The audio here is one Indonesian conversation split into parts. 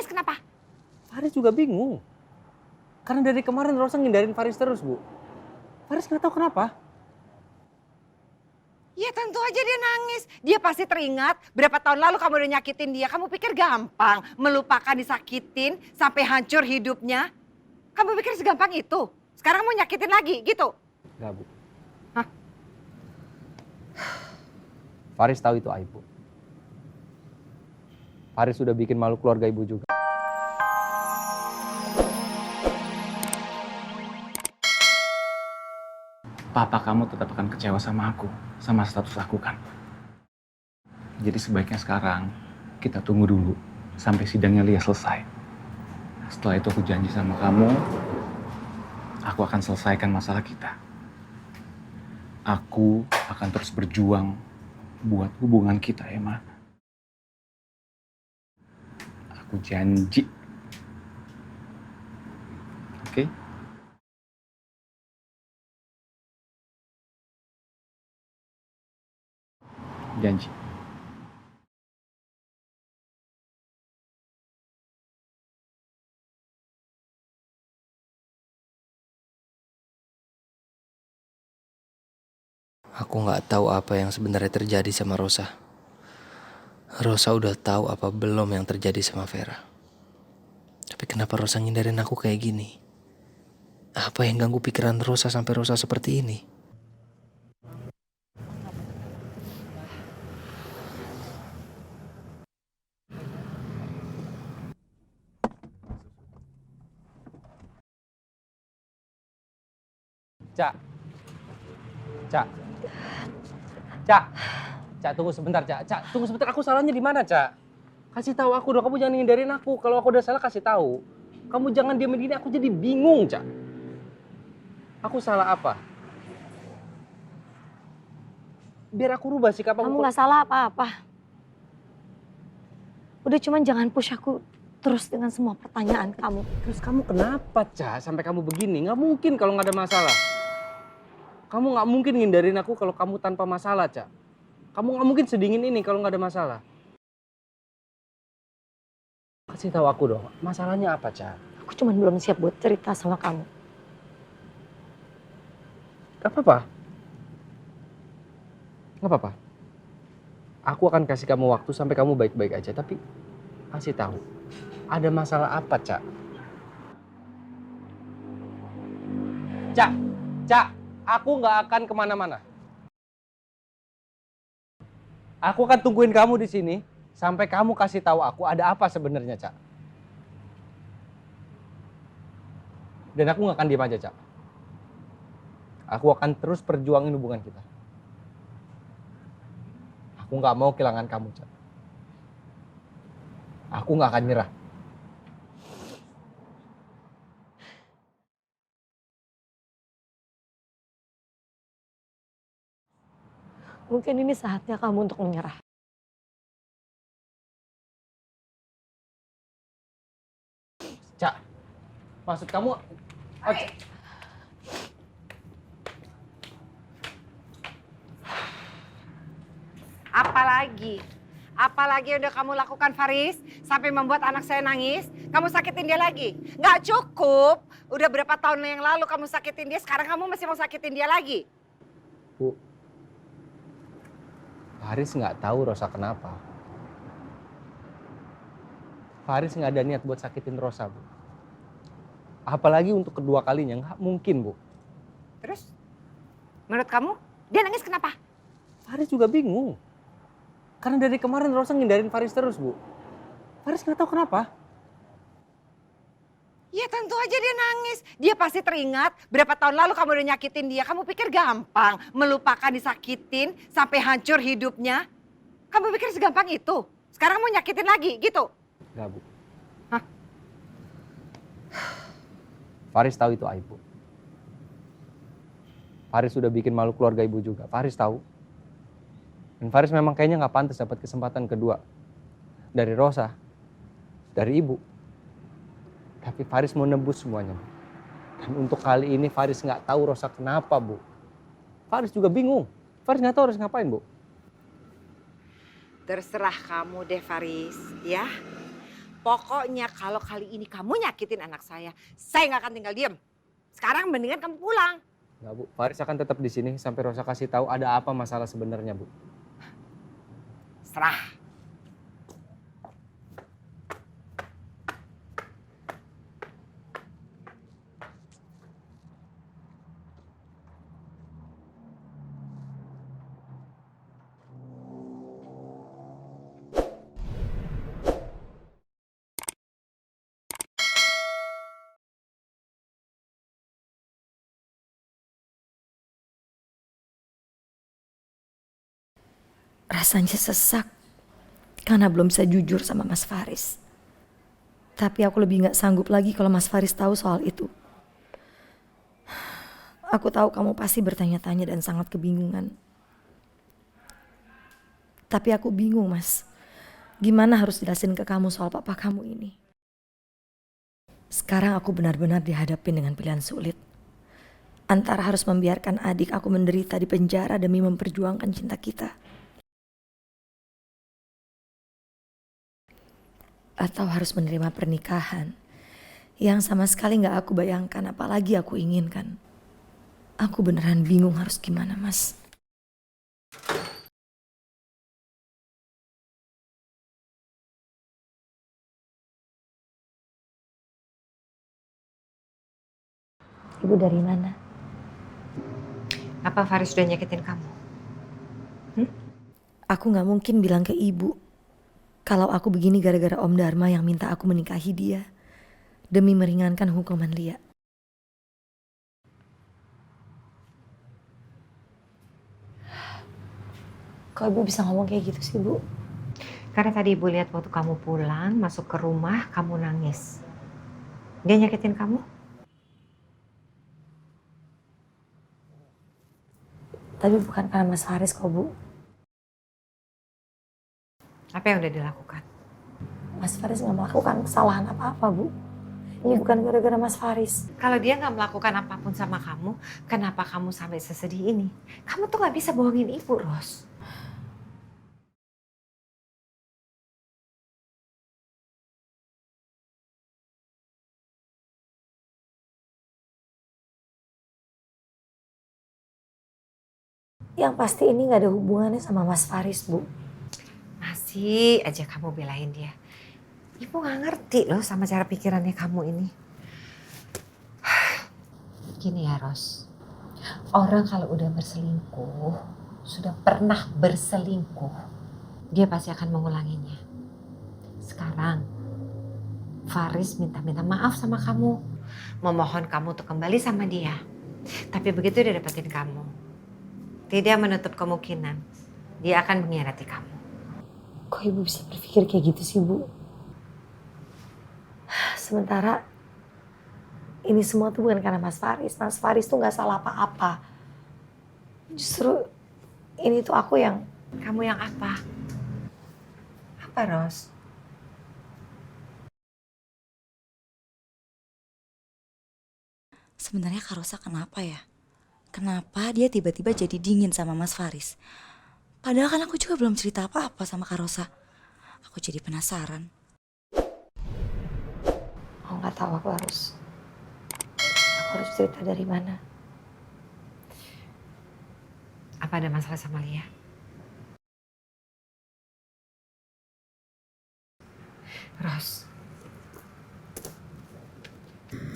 nangis kenapa? Faris juga bingung. Karena dari kemarin Rosa ngindarin Faris terus, Bu. Faris nggak tahu kenapa. Ya tentu aja dia nangis. Dia pasti teringat berapa tahun lalu kamu udah nyakitin dia. Kamu pikir gampang melupakan disakitin sampai hancur hidupnya? Kamu pikir segampang itu? Sekarang mau nyakitin lagi gitu? Nggak, Bu. Hah? Faris tahu itu aib, Bu. Faris sudah bikin malu keluarga Ibu juga. Papa kamu tetap akan kecewa sama aku, sama status aku kan. Jadi sebaiknya sekarang kita tunggu dulu sampai sidangnya Lia selesai. Setelah itu aku janji sama kamu, aku akan selesaikan masalah kita. Aku akan terus berjuang buat hubungan kita, Emma. Aku janji. Oke? Janji. Aku nggak tahu apa yang sebenarnya terjadi sama Rosa. Rosa udah tahu apa belum yang terjadi sama Vera. Tapi kenapa Rosa ngindarin aku kayak gini? Apa yang ganggu pikiran Rosa sampai Rosa seperti ini? Cak. Cak. Cak. Cak, tunggu sebentar, Cak. Cak, tunggu sebentar. Aku salahnya di mana, Cak? Kasih tahu aku dong. Kamu jangan ngindarin aku. Kalau aku udah salah, kasih tahu. Kamu jangan diam gini. Aku jadi bingung, Cak. Aku salah apa? Biar aku rubah sikap aku. Kamu gak salah apa-apa. Udah cuman jangan push aku terus dengan semua pertanyaan kamu. Terus kamu kenapa, Cak? Sampai kamu begini? Nggak mungkin kalau nggak ada masalah. Kamu nggak mungkin ngindarin aku kalau kamu tanpa masalah, Cak. Kamu nggak mungkin sedingin ini kalau nggak ada masalah. Kasih tahu aku dong, masalahnya apa, Cak? Aku cuman belum siap buat cerita sama kamu. Gak apa-apa. Gak apa-apa. Aku akan kasih kamu waktu sampai kamu baik-baik aja. Tapi kasih tahu, ada masalah apa, Cak? Cak, Cak, aku nggak akan kemana-mana. Aku akan tungguin kamu di sini sampai kamu kasih tahu aku ada apa sebenarnya, Cak. Dan aku nggak akan diam aja, Cak. Aku akan terus perjuangin hubungan kita. Aku nggak mau kehilangan kamu, Cak. Aku nggak akan nyerah. Mungkin ini saatnya kamu untuk menyerah. Cak, maksud kamu... Oh, Cak. Apalagi? Apalagi yang udah kamu lakukan, Faris? Sampai membuat anak saya nangis? Kamu sakitin dia lagi? Nggak cukup. Udah berapa tahun yang lalu kamu sakitin dia, sekarang kamu masih mau sakitin dia lagi? Bu, Faris nggak tahu Rosa kenapa. Faris nggak ada niat buat sakitin Rosa, Bu. Apalagi untuk kedua kalinya, nggak mungkin, Bu. Terus? Menurut kamu, dia nangis kenapa? Faris juga bingung. Karena dari kemarin Rosa ngindarin Faris terus, Bu. Faris nggak tahu kenapa. Ya tentu aja dia nangis. Dia pasti teringat berapa tahun lalu kamu udah nyakitin dia. Kamu pikir gampang melupakan disakitin sampai hancur hidupnya? Kamu pikir segampang itu? Sekarang mau nyakitin lagi gitu? Nggak, Bu. Hah? Faris tahu itu aib, Bu. Faris sudah bikin malu keluarga Ibu juga. Faris tahu. Dan Faris memang kayaknya nggak pantas dapat kesempatan kedua. Dari Rosa. Dari Ibu. Tapi Faris mau nebus semuanya, Bu. Dan untuk kali ini Faris nggak tahu Rosa kenapa, Bu. Faris juga bingung. Faris nggak tahu harus ngapain, Bu. Terserah kamu deh, Faris, ya. Pokoknya kalau kali ini kamu nyakitin anak saya nggak akan tinggal diam. Sekarang mendingan kamu pulang. Nggak, Bu. Faris akan tetap di sini sampai Rosa kasih tahu ada apa masalah sebenarnya, Bu. Serah. Rasanya sesak karena belum bisa jujur sama Mas Faris. Tapi aku lebih gak sanggup lagi kalau Mas Faris tahu soal itu. Aku tahu kamu pasti bertanya-tanya dan sangat kebingungan. Tapi aku bingung, Mas. Gimana harus jelasin ke kamu soal papa kamu ini? Sekarang aku benar-benar dihadapin dengan pilihan sulit. Antara harus membiarkan adik aku menderita di penjara demi memperjuangkan cinta kita, atau harus menerima pernikahan yang sama sekali gak aku bayangkan, apalagi aku inginkan. Aku beneran bingung harus gimana, Mas. Ibu dari mana? Apa Faris sudah nyakitin kamu? Aku gak mungkin bilang ke ibu kalau aku begini gara-gara Om Dharma yang minta aku menikahi dia demi meringankan hukuman Lia. Kok ibu bisa ngomong kayak gitu sih, Bu? Karena tadi ibu lihat waktu kamu pulang, masuk ke rumah, kamu nangis. Dia nyakitin kamu? Tapi bukan karena Mas Faris kok, Bu. Apa yang udah dilakukan? Mas Faris gak melakukan kesalahan apa-apa, Bu. Ini bukan gara-gara Mas Faris. Kalau dia nggak melakukan apapun sama kamu, kenapa kamu sampai sesedih ini? Kamu tuh nggak bisa bohongin ibu, Ros. Yang pasti ini gak ada hubungannya sama Mas Faris, Bu. Masih aja kamu belain dia. Ibu nggak ngerti loh sama cara pikirannya kamu ini. Gini ya, Ros. Orang kalau udah berselingkuh, sudah pernah berselingkuh, dia pasti akan mengulanginya. Sekarang, Faris minta maaf sama kamu. Memohon kamu untuk kembali sama dia. Tapi begitu dia dapetin kamu, tidak menutup kemungkinan dia akan mengkhianati kamu. Kok ibu bisa berpikir kayak gitu sih, Bu? Sementara ini semua tuh bukan karena Mas Faris. Mas Faris tuh gak salah apa-apa. Justru ini tuh aku yang... Kamu yang apa? Apa, Ros? Sebenarnya Kak Rosa kenapa ya? Kenapa dia tiba-tiba jadi dingin sama Mas Faris? Padahal kan aku juga belum cerita apa-apa sama Kak Rosa. Aku jadi penasaran. Aku gak tahu aku harus cerita dari mana. Apa ada masalah sama Lia? Ros,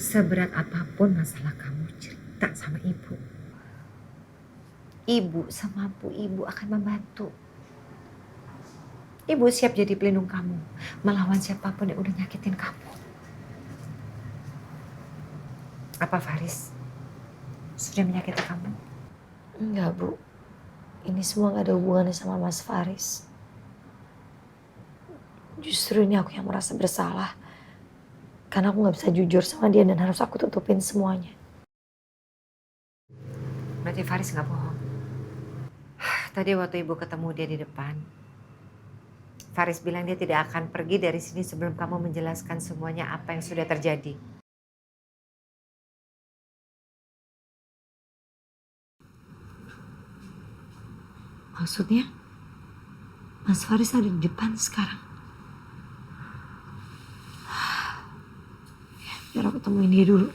seberat apapun masalah kamu, cerita sama ibu. Ibu semampu ibu akan membantu. Ibu siap jadi pelindung kamu, melawan siapapun yang udah nyakitin kamu. Apa Faris sudah menyakiti kamu? Enggak, Bu. Ini semua gak ada hubungannya sama Mas Faris. Justru ini aku yang merasa bersalah. Karena aku gak bisa jujur sama dia dan harus aku tutupin semuanya. Berarti Faris gak bohong. Tadi waktu ibu ketemu dia di depan, Faris bilang dia tidak akan pergi dari sini sebelum kamu menjelaskan semuanya apa yang sudah terjadi. Maksudnya, Mas Faris ada di depan sekarang. Aku temuin dia dulu.